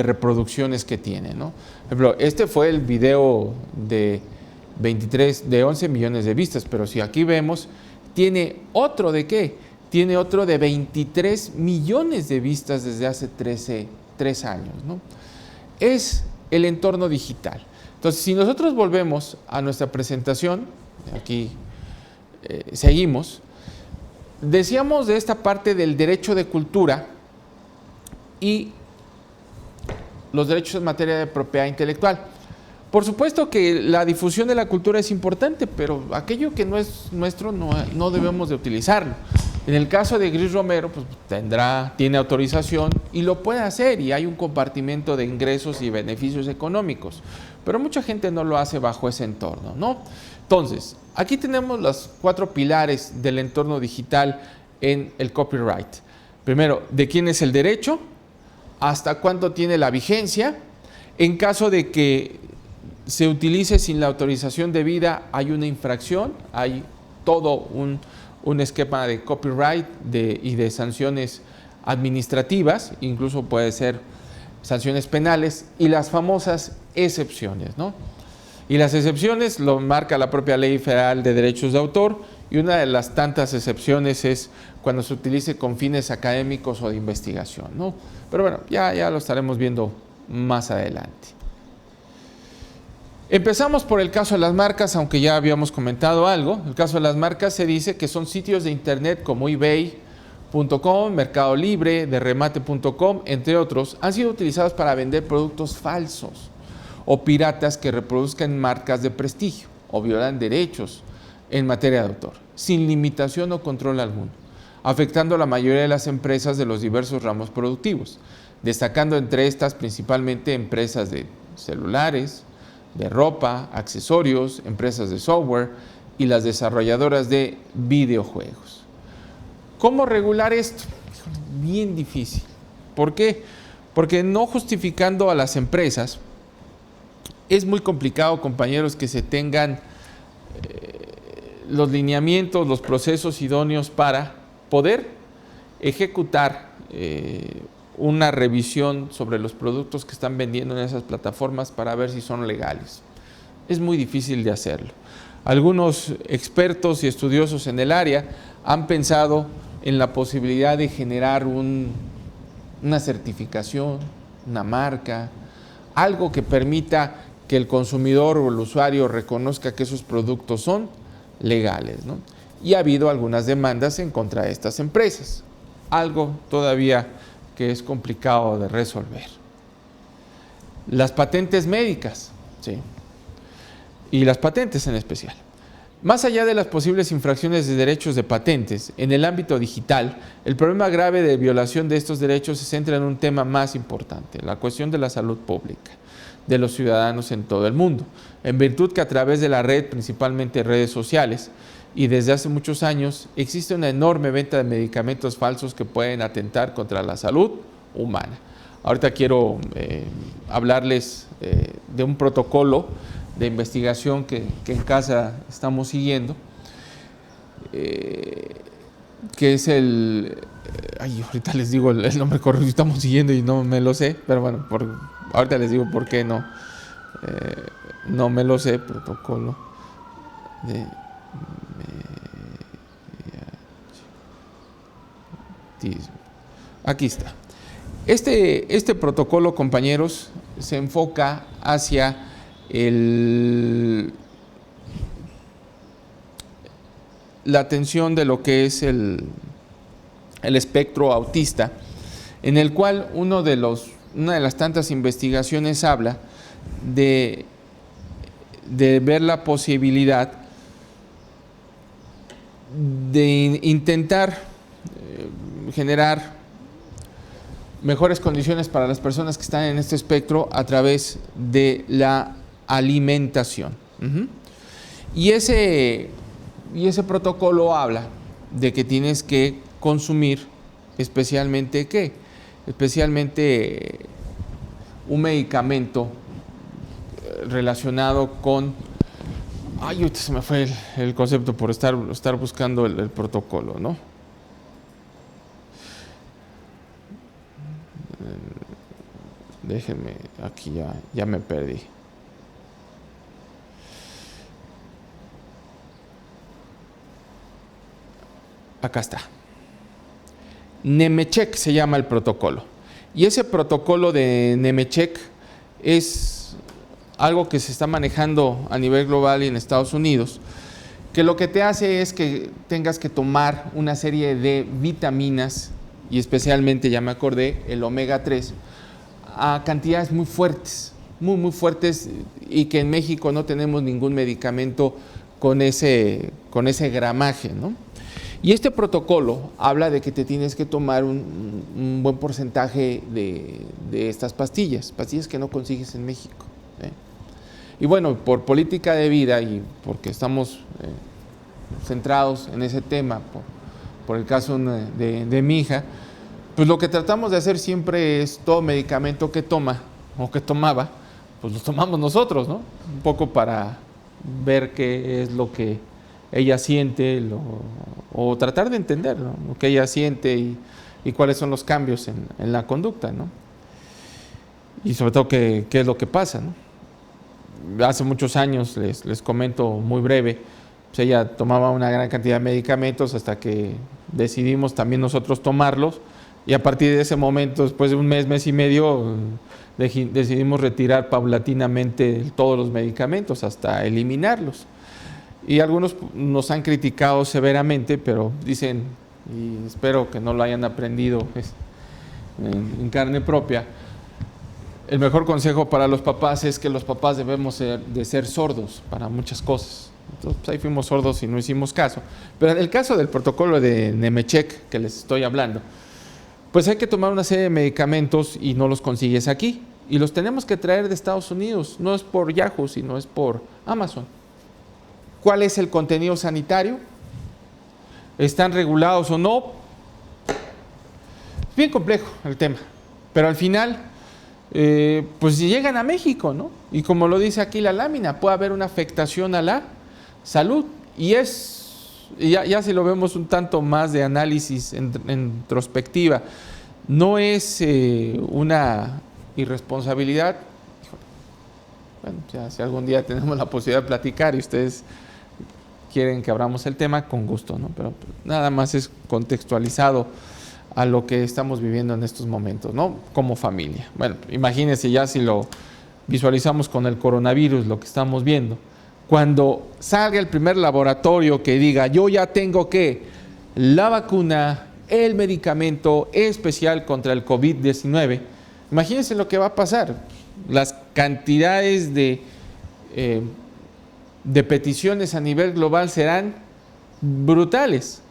reproducciones que tiene, ¿no? Por ejemplo, este fue el video de 11 millones de vistas, pero si aquí vemos, tiene otro de ¿qué? Tiene otro de 23 millones de vistas desde hace 3 años, ¿no? Es el entorno digital. Entonces, si nosotros volvemos a nuestra presentación, aquí seguimos, decíamos de esta parte del derecho de cultura y los derechos en materia de propiedad intelectual. Por supuesto que la difusión de la cultura es importante, pero aquello que no es nuestro no debemos de utilizarlo. En el caso de Gris Romero, pues tiene autorización y lo puede hacer, y hay un compartimento de ingresos y beneficios económicos, pero mucha gente no lo hace bajo ese entorno, ¿no? Entonces, aquí tenemos los 4 pilares del entorno digital en el copyright. Primero, ¿de quién es el derecho? ¿Hasta cuánto tiene la vigencia? En caso de que se utilice sin la autorización debida, hay una infracción, hay todo un esquema de copyright y de sanciones administrativas, incluso puede ser sanciones penales, y las famosas excepciones, ¿no? Y las excepciones lo marca la propia Ley Federal de Derechos de Autor, y una de las tantas excepciones es cuando se utilice con fines académicos o de investigación, ¿no? Pero bueno, ya lo estaremos viendo más adelante. Empezamos por el caso de las marcas, aunque ya habíamos comentado algo. El caso de las marcas se dice que son sitios de internet como eBay.com, Mercado Libre, derremate.com, entre otros, han sido utilizados para vender productos falsos o piratas que reproduzcan marcas de prestigio o violan derechos en materia de autor, sin limitación o control alguno, afectando a la mayoría de las empresas de los diversos ramos productivos, destacando entre estas principalmente empresas de celulares, de ropa, accesorios, empresas de software y las desarrolladoras de videojuegos. ¿Cómo regular esto? Bien difícil. ¿Por qué? Porque no justificando a las empresas, es muy complicado, compañeros, que se tengan los lineamientos, los procesos idóneos para poder ejecutar una revisión sobre los productos que están vendiendo en esas plataformas para ver si son legales. Es muy difícil de hacerlo. Algunos expertos y estudiosos en el área han pensado en la posibilidad de generar una certificación, una marca, algo que permita que el consumidor o el usuario reconozca que esos productos son legales, ¿no? Y ha habido algunas demandas en contra de estas empresas, algo todavía que es complicado de resolver. Las patentes médicas, ¿sí? Y las patentes en especial. Más allá de las posibles infracciones de derechos de patentes, en el ámbito digital, el problema grave de violación de estos derechos se centra en un tema más importante, la cuestión de la salud pública de los ciudadanos en todo el mundo, en virtud que a través de la red, principalmente redes sociales, y desde hace muchos años existe una enorme venta de medicamentos falsos que pueden atentar contra la salud humana. Ahorita quiero hablarles de un protocolo de investigación que en casa estamos siguiendo, que es ahorita les digo el nombre correcto, estamos siguiendo y no me lo sé, pero bueno, ahorita les digo por qué no me lo sé, protocolo de aquí está. Este protocolo, compañeros, se enfoca hacia la atención de lo que es el espectro autista, en el cual una de las tantas investigaciones habla de ver la posibilidad de intentar generar mejores condiciones para las personas que están en este espectro a través de la alimentación. Y ese protocolo habla de que tienes que consumir especialmente un medicamento relacionado con... ahorita se me fue el concepto por estar buscando el protocolo, ¿no? Déjenme, aquí ya me perdí. Acá está. Nemetschek se llama el protocolo. Y ese protocolo de Nemetschek es algo que se está manejando a nivel global y en Estados Unidos, que lo que te hace es que tengas que tomar una serie de vitaminas, y especialmente, ya me acordé, el omega 3, a cantidades muy fuertes, muy fuertes, y que en México no tenemos ningún medicamento con ese gramaje, ¿no? Y este protocolo habla de que te tienes que tomar un buen porcentaje de estas pastillas que no consigues en México, ¿eh? Y bueno, por política de vida y porque estamos centrados en ese tema, por el caso de mi hija, pues lo que tratamos de hacer siempre es todo medicamento que toma o que tomaba, pues lo tomamos nosotros, ¿no? Un poco para ver qué es lo que ella siente o tratar de entender, ¿no?, lo que ella siente y cuáles son los cambios en la conducta, ¿no? Y sobre todo qué es lo que pasa, ¿no? Hace muchos años, les comento muy breve, pues ella tomaba una gran cantidad de medicamentos hasta que decidimos también nosotros tomarlos, y a partir de ese momento, después de un mes y medio, decidimos retirar paulatinamente todos los medicamentos hasta eliminarlos. Y algunos nos han criticado severamente, pero dicen, y espero que no lo hayan aprendido en carne propia, el mejor consejo para los papás es que los papás debemos de ser sordos para muchas cosas. Entonces, pues ahí fuimos sordos y no hicimos caso. Pero en el caso del protocolo de Nemetschek que les estoy hablando, pues hay que tomar una serie de medicamentos y no los consigues aquí. Y los tenemos que traer de Estados Unidos, no es por Yahoo, sino es por Amazon. ¿Cuál es el contenido sanitario? ¿Están regulados o no? Es bien complejo el tema, pero al final, pues llegan a México, ¿no? Y como lo dice aquí la lámina, puede haber una afectación a la salud. Y ya si lo vemos un tanto más de análisis en introspectiva, no es una irresponsabilidad. Bueno, ya si algún día tenemos la posibilidad de platicar y ustedes quieren que abramos el tema, con gusto, ¿no? Pero nada más es contextualizado a lo que estamos viviendo en estos momentos, ¿no? Como familia. Bueno, imagínense ya si lo visualizamos con el coronavirus, lo que estamos viendo. Cuando salga el primer laboratorio que diga, yo ya tengo la vacuna, el medicamento especial contra el COVID-19, imagínense lo que va a pasar. Las cantidades de peticiones a nivel global serán brutales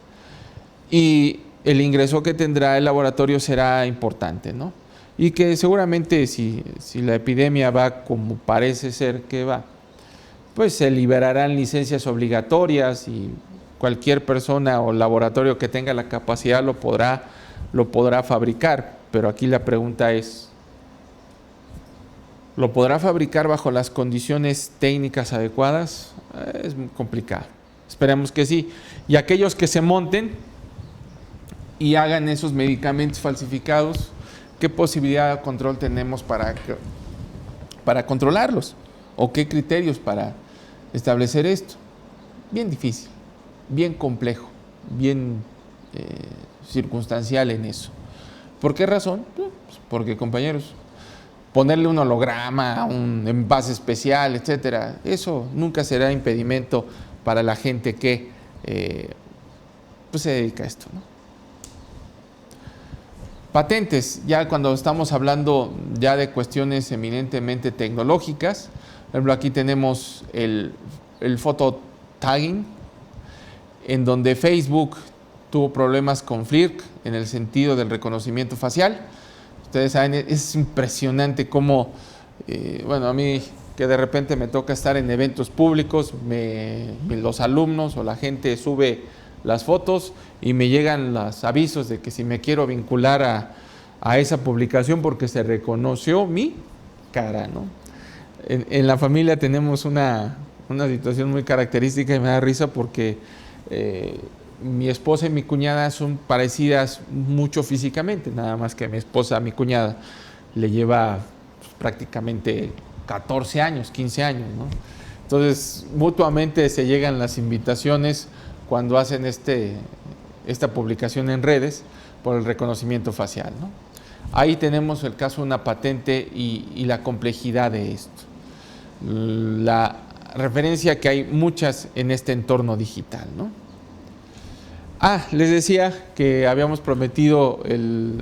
y el ingreso que tendrá el laboratorio será importante, ¿no? Y que seguramente si la epidemia va como parece ser que va, pues se liberarán licencias obligatorias y cualquier persona o laboratorio que tenga la capacidad lo podrá fabricar. Pero aquí la pregunta es, ¿lo podrá fabricar bajo las condiciones técnicas adecuadas? Es muy complicado. Esperemos que sí. Y aquellos que se monten y hagan esos medicamentos falsificados, ¿qué posibilidad de control tenemos para controlarlos? ¿O qué criterios para establecer esto? Bien difícil, bien complejo, bien circunstancial en eso. ¿Por qué razón? Pues porque, compañeros, ponerle un holograma, un envase especial, etcétera, eso nunca será impedimento para la gente que pues se dedica a esto, ¿no? Patentes, ya cuando estamos hablando ya de cuestiones eminentemente tecnológicas, por ejemplo, aquí tenemos el photo tagging, en donde Facebook tuvo problemas con Flickr en el sentido del reconocimiento facial. Ustedes saben, es impresionante cómo, bueno, a mí que de repente me toca estar en eventos públicos, los alumnos o la gente sube las fotos y me llegan los avisos de que si me quiero vincular a esa publicación porque se reconoció mi cara, ¿no? En la familia tenemos una situación muy característica y me da risa porque mi esposa y mi cuñada son parecidas mucho físicamente, nada más que mi esposa a mi cuñada le lleva pues, prácticamente 14 años, 15 años, ¿no? Entonces, mutuamente se llegan las invitaciones cuando hacen esta publicación en redes por el reconocimiento facial, ¿no? Ahí tenemos el caso de una patente y la complejidad de esto. la referencia que hay muchas en este entorno digital, ¿no? Les decía que habíamos prometido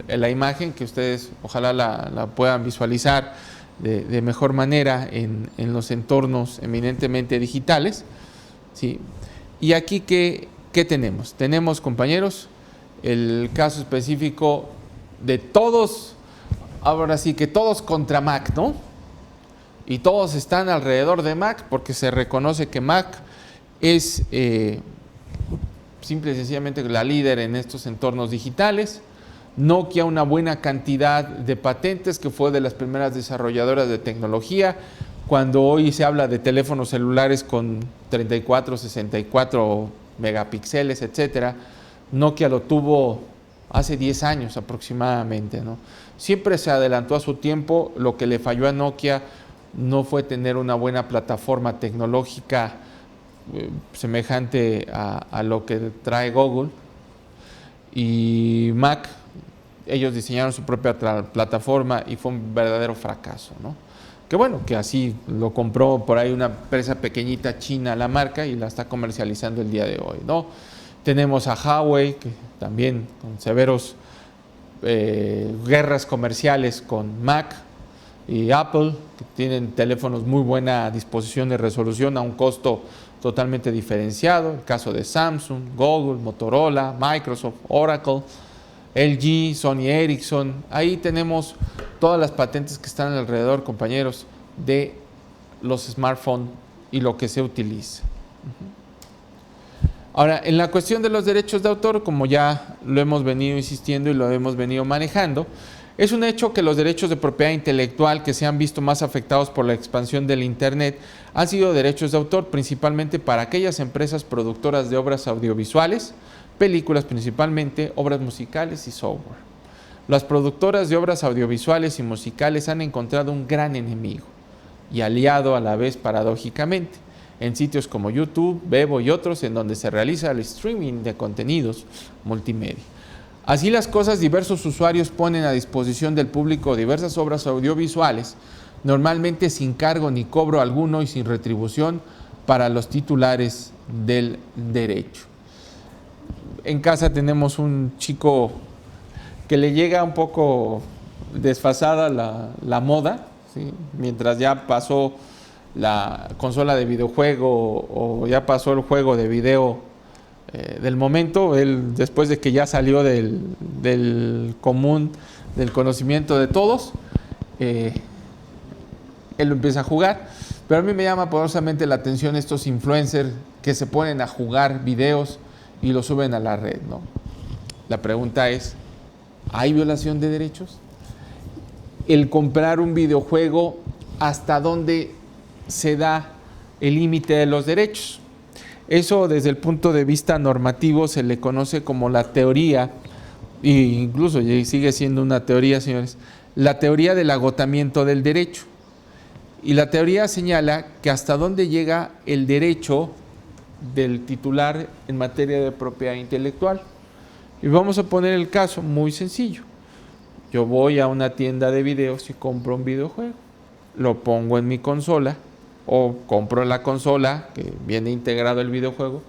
la imagen, que ustedes ojalá la puedan visualizar de mejor manera en los entornos eminentemente digitales, ¿sí? Y aquí, ¿qué tenemos? Tenemos, compañeros, el caso específico de todos, ahora sí que todos contra Mac, ¿no? Y todos están alrededor de Mac porque se reconoce que Mac es simple y sencillamente la líder en estos entornos digitales. Nokia una buena cantidad de patentes, que fue de las primeras desarrolladoras de tecnología. Cuando hoy se habla de teléfonos celulares con 34, 64 megapíxeles, etcétera, Nokia lo tuvo hace 10 años aproximadamente, ¿no? Siempre se adelantó a su tiempo. Lo que le falló a Nokia no fue tener una buena plataforma tecnológica semejante a lo que trae Google. Y Mac, ellos diseñaron su propia plataforma y fue un verdadero fracaso, ¿no? Que bueno, que así lo compró por ahí una empresa pequeñita china la marca y la está comercializando el día de hoy, ¿no? Tenemos a Huawei, que también con severos guerras comerciales con Mac, y Apple, que tienen teléfonos muy buena disposición de resolución a un costo totalmente diferenciado. El caso de Samsung, Google, Motorola, Microsoft, Oracle, LG, Sony Ericsson. Ahí tenemos todas las patentes que están alrededor, compañeros, de los smartphones y lo que se utiliza. Ahora, en la cuestión de los derechos de autor, como ya lo hemos venido insistiendo y lo hemos venido manejando, es un hecho que los derechos de propiedad intelectual que se han visto más afectados por la expansión del Internet han sido derechos de autor principalmente para aquellas empresas productoras de obras audiovisuales, películas principalmente, obras musicales y software. Las productoras de obras audiovisuales y musicales han encontrado un gran enemigo y aliado a la vez paradójicamente en sitios como YouTube, Vevo y otros, en donde se realiza el streaming de contenidos multimedia. Así las cosas, diversos usuarios ponen a disposición del público diversas obras audiovisuales, normalmente sin cargo ni cobro alguno y sin retribución para los titulares del derecho. En casa tenemos un chico que le llega un poco desfasada la moda, ¿sí? Mientras ya pasó la consola de videojuego o ya pasó el juego de video del momento, él, después de que ya salió del común, del conocimiento de todos, él lo empieza a jugar. Pero a mí me llama poderosamente la atención estos influencers que se ponen a jugar videos y lo suben a la red, ¿no? La pregunta es, ¿hay violación de derechos? El comprar un videojuego, ¿hasta dónde se da el límite de los derechos? Eso, desde el punto de vista normativo, se le conoce como la teoría, e incluso sigue siendo una teoría, señores, la teoría del agotamiento del derecho. Y la teoría señala que hasta dónde llega el derecho del titular en materia de propiedad intelectual. Y vamos a poner el caso muy sencillo. Yo voy a una tienda de videos y compro un videojuego, lo pongo en mi consola, o compro la consola que viene integrado el videojuego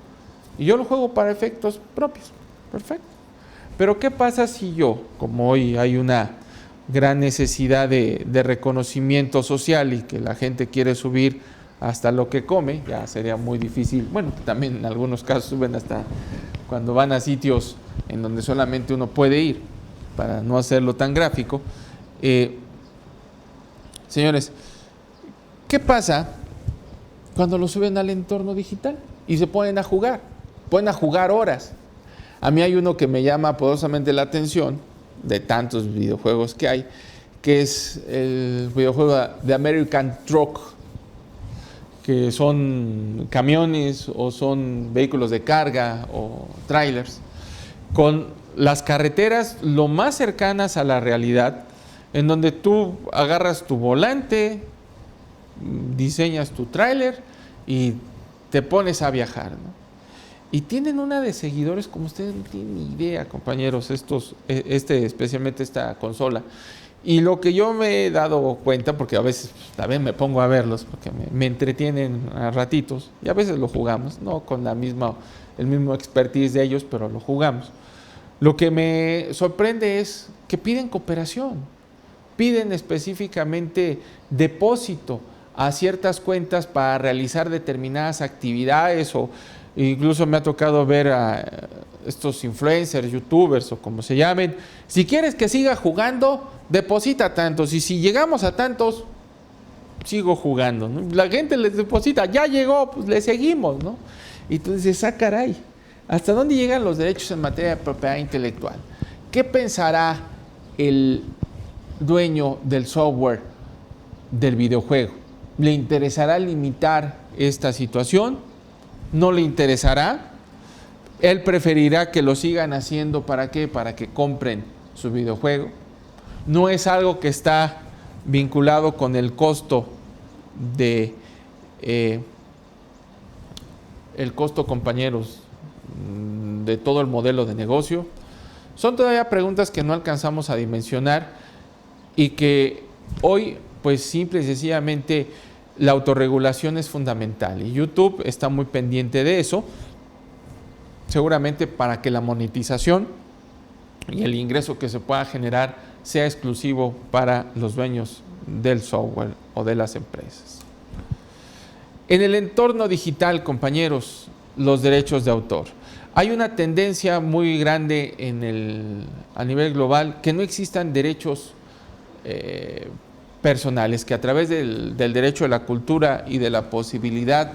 y yo lo juego para efectos propios. Perfecto. Pero ¿qué pasa si yo, como hoy hay una gran necesidad de reconocimiento social y que la gente quiere subir hasta lo que come, ya sería muy difícil, bueno, también en algunos casos suben hasta cuando van a sitios en donde solamente uno puede ir, para no hacerlo tan gráfico? Señores, ¿qué pasa cuando lo suben al entorno digital y se ponen a jugar? Pueden jugar horas. A mí hay uno que me llama poderosamente la atención, de tantos videojuegos que hay, que es el videojuego de American Truck, que son camiones o son vehículos de carga o trailers, con las carreteras lo más cercanas a la realidad, en donde tú agarras tu volante, diseñas tu tráiler y te pones a viajar, ¿no? Y tienen una de seguidores como ustedes no tienen ni idea, compañeros, especialmente esta consola. Y lo que yo me he dado cuenta, porque a veces también me pongo a verlos, porque me entretienen a ratitos, y a veces lo jugamos, no con el mismo expertise de ellos, pero lo jugamos. Lo que me sorprende es que piden cooperación, piden específicamente depósito a ciertas cuentas para realizar determinadas actividades, o incluso me ha tocado ver a estos influencers, youtubers o como se llamen. Si quieres que siga jugando, deposita tantos, y si llegamos a tantos, sigo jugando, ¿no? La gente les deposita, ya llegó, pues le seguimos, ¿no? Y entonces, caray, ¿hasta dónde llegan los derechos en materia de propiedad intelectual? ¿Qué pensará el dueño del software del videojuego? ¿Le interesará limitar esta situación? ¿No le interesará? Él preferirá que lo sigan haciendo. ¿Para qué? Para que compren su videojuego. No es algo que está vinculado con el costo el costo, compañeros, de todo el modelo de negocio. Son todavía preguntas que no alcanzamos a dimensionar y que hoy, pues simple y sencillamente, la autorregulación es fundamental, y YouTube está muy pendiente de eso, seguramente para que la monetización y el ingreso que se pueda generar sea exclusivo para los dueños del software o de las empresas. En el entorno digital, compañeros, los derechos de autor. Hay una tendencia muy grande a nivel global que no existan derechos personales, que a través del derecho de la cultura y de la posibilidad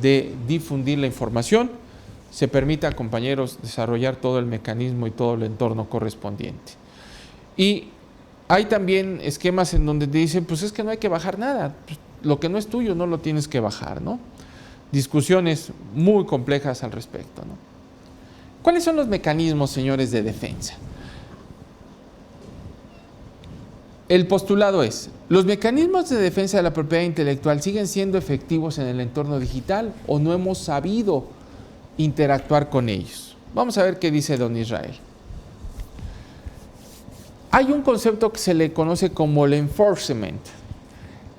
de difundir la información se permita, compañeros, desarrollar todo el mecanismo y todo el entorno correspondiente. Y hay también esquemas en donde te dicen, pues es que no hay que bajar nada, pues lo que no es tuyo no lo tienes que bajar, ¿no? Discusiones muy complejas al respecto, ¿no? ¿Cuáles son los mecanismos, señores, de defensa? El postulado es, ¿los mecanismos de defensa de la propiedad intelectual siguen siendo efectivos en el entorno digital o no hemos sabido interactuar con ellos? Vamos a ver qué dice don Israel. Hay un concepto que se le conoce como el enforcement.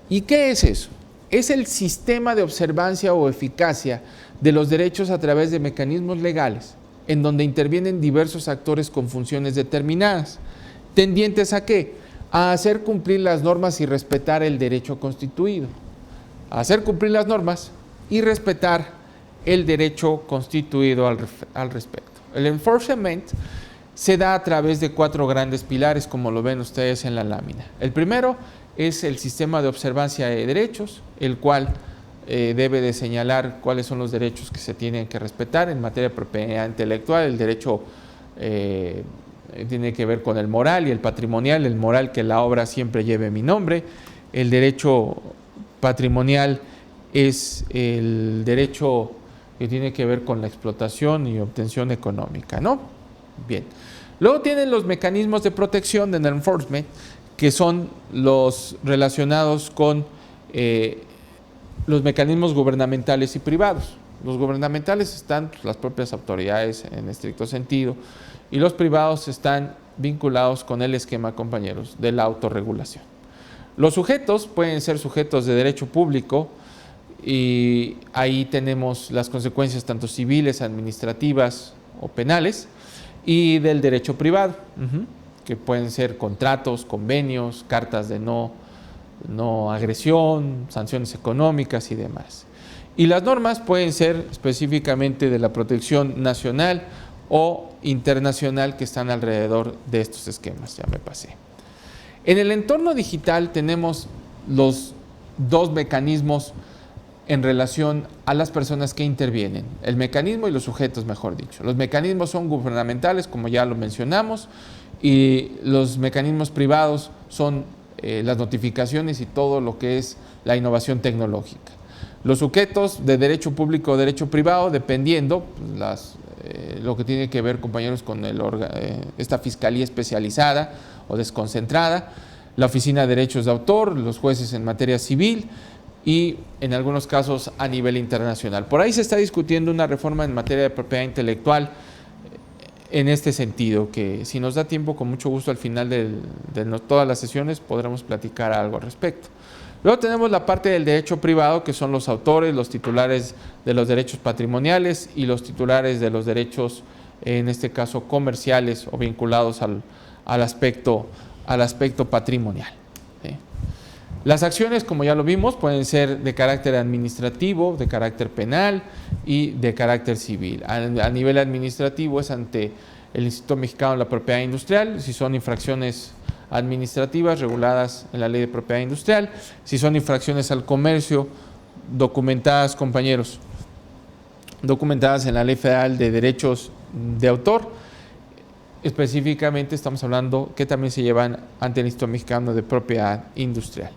¿Y qué es eso? Es el sistema de observancia o eficacia de los derechos a través de mecanismos legales, en donde intervienen diversos actores con funciones determinadas, tendientes ¿a qué? A hacer cumplir las normas y respetar el derecho constituido. A hacer cumplir las normas y respetar el derecho constituido al respecto. El enforcement se da a través de 4 grandes pilares, como lo ven ustedes en la lámina. El primero es el sistema de observancia de derechos, el cual debe de señalar cuáles son los derechos que se tienen que respetar en materia de propiedad intelectual. El derecho tiene que ver con el moral y el patrimonial. El moral, que la obra siempre lleve mi nombre. El derecho patrimonial es el derecho que tiene que ver con la explotación y obtención económica, ¿no? Bien. Luego tienen los mecanismos de protección del enforcement, que son los relacionados con los mecanismos gubernamentales y privados. Los gubernamentales están las propias autoridades en estricto sentido, y los privados están vinculados con el esquema, compañeros, de la autorregulación. Los sujetos pueden ser sujetos de derecho público, y ahí tenemos las consecuencias tanto civiles, administrativas o penales, y del derecho privado, que pueden ser contratos, convenios, cartas de no agresión, sanciones económicas y demás. Y las normas pueden ser específicamente de la protección nacional o internacional, que están alrededor de estos esquemas. Ya me pasé. En el entorno digital tenemos los 2 mecanismos en relación a las personas que intervienen, el mecanismo y los sujetos, mejor dicho. Los mecanismos son gubernamentales, como ya lo mencionamos, y los mecanismos privados son las notificaciones y todo lo que es la innovación tecnológica. Los sujetos de derecho público o derecho privado, dependiendo lo que tiene que ver, compañeros, con esta fiscalía especializada o desconcentrada, la Oficina de Derechos de Autor, los jueces en materia civil y en algunos casos a nivel internacional. Por ahí se está discutiendo una reforma en materia de propiedad intelectual en este sentido, que si nos da tiempo, con mucho gusto al final de todas las sesiones podremos platicar algo al respecto. Luego tenemos la parte del derecho privado, que son los autores, los titulares de los derechos patrimoniales y los titulares de los derechos, en este caso comerciales o vinculados al aspecto patrimonial. ¿Sí? Las acciones, como ya lo vimos, pueden ser de carácter administrativo, de carácter penal y de carácter civil. A nivel administrativo es ante el Instituto Mexicano de la Propiedad Industrial, si son infracciones administrativas reguladas en la Ley de Propiedad Industrial, si son infracciones al comercio, documentadas, compañeros, documentadas en la Ley Federal de Derechos de Autor. Específicamente estamos hablando que también se llevan ante el Instituto Mexicano de Propiedad Industrial.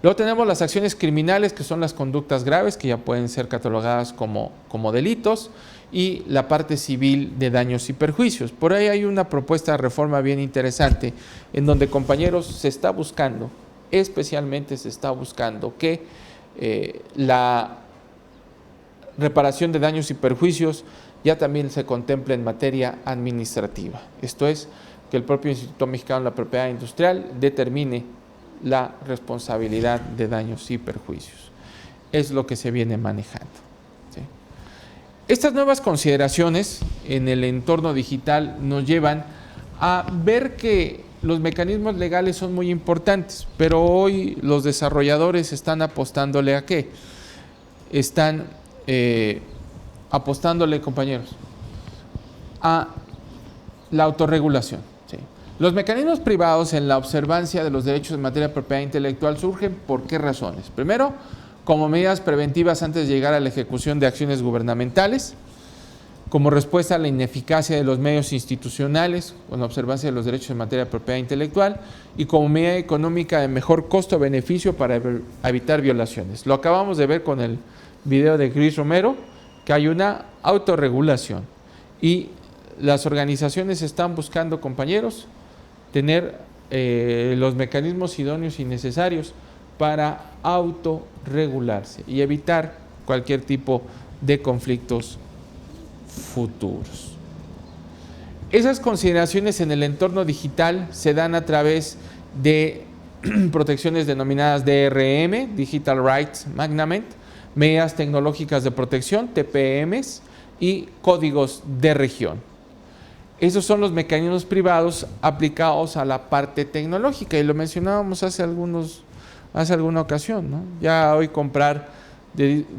Luego tenemos las acciones criminales, que son las conductas graves, que ya pueden ser catalogadas como delitos, y la parte civil de daños y perjuicios. Por ahí hay una propuesta de reforma bien interesante, en donde, compañeros, especialmente se está buscando que la reparación de daños y perjuicios ya también se contemple en materia administrativa. Esto es, que el propio Instituto Mexicano de la Propiedad Industrial determine la responsabilidad de daños y perjuicios. Es lo que se viene manejando. ¿Sí? Estas nuevas consideraciones en el entorno digital nos llevan a ver que los mecanismos legales son muy importantes, pero hoy los desarrolladores están apostándole ¿a qué? Están apostándole, compañeros, a la autorregulación. ¿Sí? Los mecanismos privados en la observancia de los derechos en materia de propiedad intelectual surgen ¿por qué razones? Primero, como medidas preventivas antes de llegar a la ejecución de acciones gubernamentales, como respuesta a la ineficacia de los medios institucionales con la observancia de los derechos en materia de propiedad intelectual y como medida económica de mejor costo-beneficio para evitar violaciones. Lo acabamos de ver con el video de Gris Romero, que hay una autorregulación y las organizaciones están buscando, compañeros, tener los mecanismos idóneos y necesarios para autorregularse y evitar cualquier tipo de conflictos futuros. Esas consideraciones en el entorno digital se dan a través de protecciones denominadas DRM, Digital Rights Management, medidas tecnológicas de protección, TPMs, y códigos de región. Esos son los mecanismos privados aplicados a la parte tecnológica, y lo mencionábamos hace alguna ocasión, ¿no? Ya hoy comprar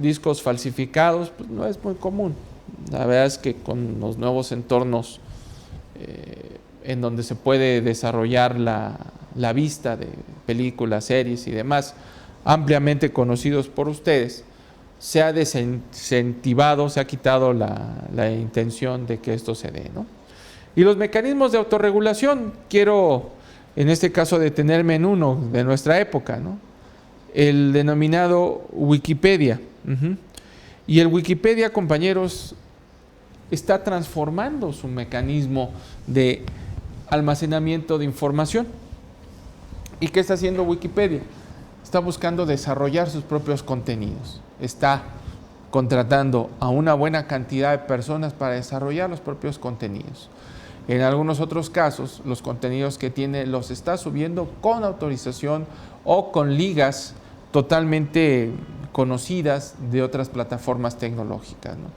discos falsificados pues no es muy común. La verdad es que con los nuevos entornos en donde se puede desarrollar la vista de películas, series y demás, ampliamente conocidos por ustedes, se ha desincentivado, se ha quitado la intención de que esto se dé, ¿no? Y los mecanismos de autorregulación, quiero en este caso detenerme en uno de nuestra época, ¿no? El denominado Wikipedia. Y el Wikipedia, compañeros, está transformando su mecanismo de almacenamiento de información. ¿Y qué está haciendo Wikipedia? Está buscando desarrollar sus propios contenidos. Está contratando a una buena cantidad de personas para desarrollar los propios contenidos. En algunos otros casos, los contenidos que tiene los está subiendo con autorización o con ligas totalmente conocidas de otras plataformas tecnológicas, ¿no?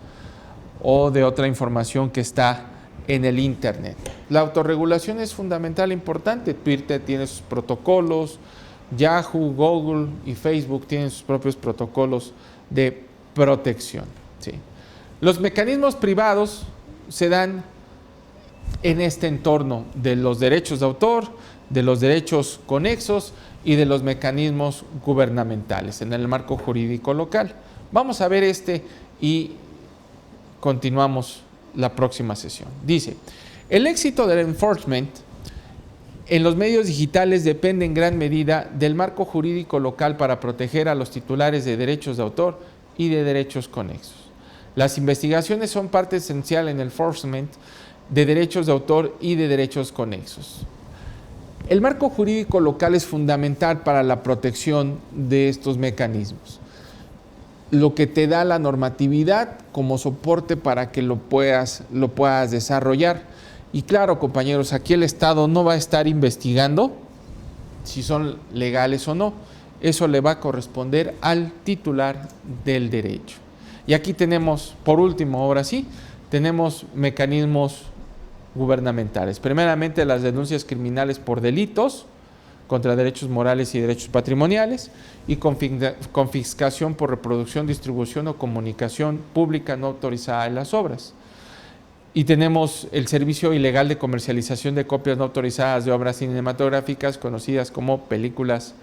O de otra información que está en el Internet. La autorregulación es fundamental e importante. Twitter tiene sus protocolos, Yahoo, Google y Facebook tienen sus propios protocolos de protección. ¿Sí? Los mecanismos privados se dan en este entorno de los derechos de autor, de los derechos conexos y de los mecanismos gubernamentales en el marco jurídico local. Vamos a ver y continuamos la próxima sesión. Dice, el éxito del enforcement en los medios digitales depende en gran medida del marco jurídico local para proteger a los titulares de derechos de autor y de derechos conexos. Las investigaciones son parte esencial en el enforcement de derechos de autor y de derechos conexos. El marco jurídico local es fundamental para la protección de estos mecanismos. Lo que te da la normatividad como soporte para que lo puedas desarrollar. Y claro, compañeros, aquí el Estado no va a estar investigando si son legales o no. Eso le va a corresponder al titular del derecho. Y aquí tenemos, por último, ahora sí, tenemos mecanismos gubernamentales. Primeramente, las denuncias criminales por delitos contra derechos morales y derechos patrimoniales, y confiscación por reproducción, distribución o comunicación pública no autorizada de las obras. Y tenemos el servicio ilegal de comercialización de copias no autorizadas de obras cinematográficas conocidas como películas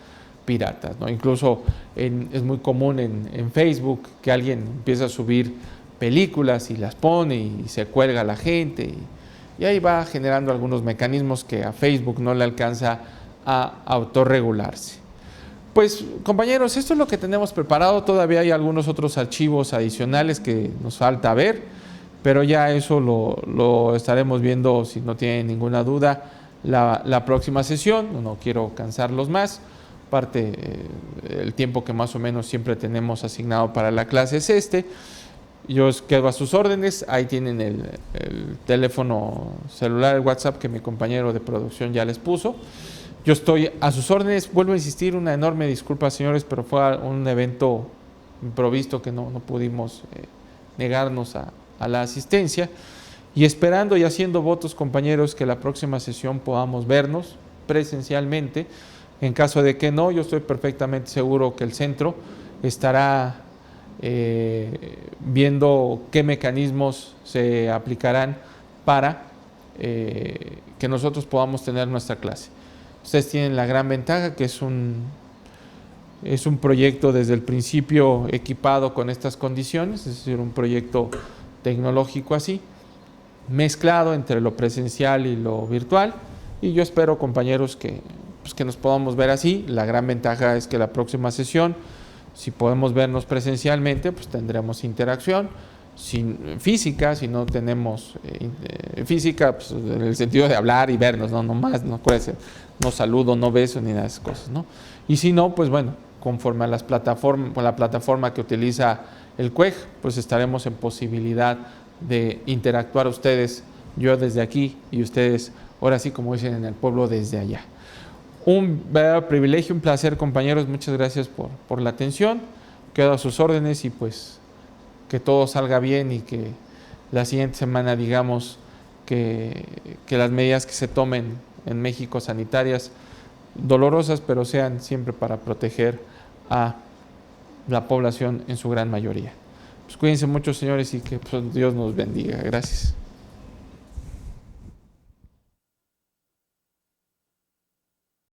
piratas, ¿no? Incluso es muy común en Facebook que alguien empieza a subir películas y las pone y se cuelga a la gente y ahí va generando algunos mecanismos que a Facebook no le alcanza a autorregularse. Pues compañeros, esto es lo que tenemos preparado. Todavía hay algunos otros archivos adicionales que nos falta ver, pero ya eso lo estaremos viendo, si no tienen ninguna duda, la próxima sesión. No quiero cansarlos más. Aparte, el tiempo que más o menos siempre tenemos asignado para la clase es este. Yo os quedo a sus órdenes. Ahí tienen el teléfono celular, el WhatsApp que mi compañero de producción ya les puso. Yo estoy a sus órdenes. Vuelvo a insistir, una enorme disculpa, señores, pero fue un evento improvisto que no pudimos negarnos a la asistencia. Y esperando y haciendo votos, compañeros, que la próxima sesión podamos vernos presencialmente. En caso de que no, yo estoy perfectamente seguro que el centro estará viendo qué mecanismos se aplicarán para que nosotros podamos tener nuestra clase. Ustedes tienen la gran ventaja que es un proyecto desde el principio equipado con estas condiciones, es decir, un proyecto tecnológico así, mezclado entre lo presencial y lo virtual, y yo espero, compañeros, que nos podamos ver así. La gran ventaja es que la próxima sesión, si podemos vernos presencialmente, pues tendremos interacción física. Si no tenemos física, pues en el sentido de hablar y vernos, no más, no puede ser, no saludo, no beso, ni nada de esas cosas, ¿no? Y si no, pues bueno, conforme a la plataforma que utiliza el CUEG, pues estaremos en posibilidad de interactuar ustedes, yo desde aquí y ustedes, ahora sí, como dicen en el pueblo, desde allá. Un verdadero privilegio, un placer, compañeros. Muchas gracias por la atención. Quedo a sus órdenes y pues que todo salga bien y que la siguiente semana digamos que las medidas que se tomen en México sanitarias, dolorosas, pero sean siempre para proteger a la población en su gran mayoría. Pues cuídense mucho, señores, y que pues, Dios nos bendiga. Gracias.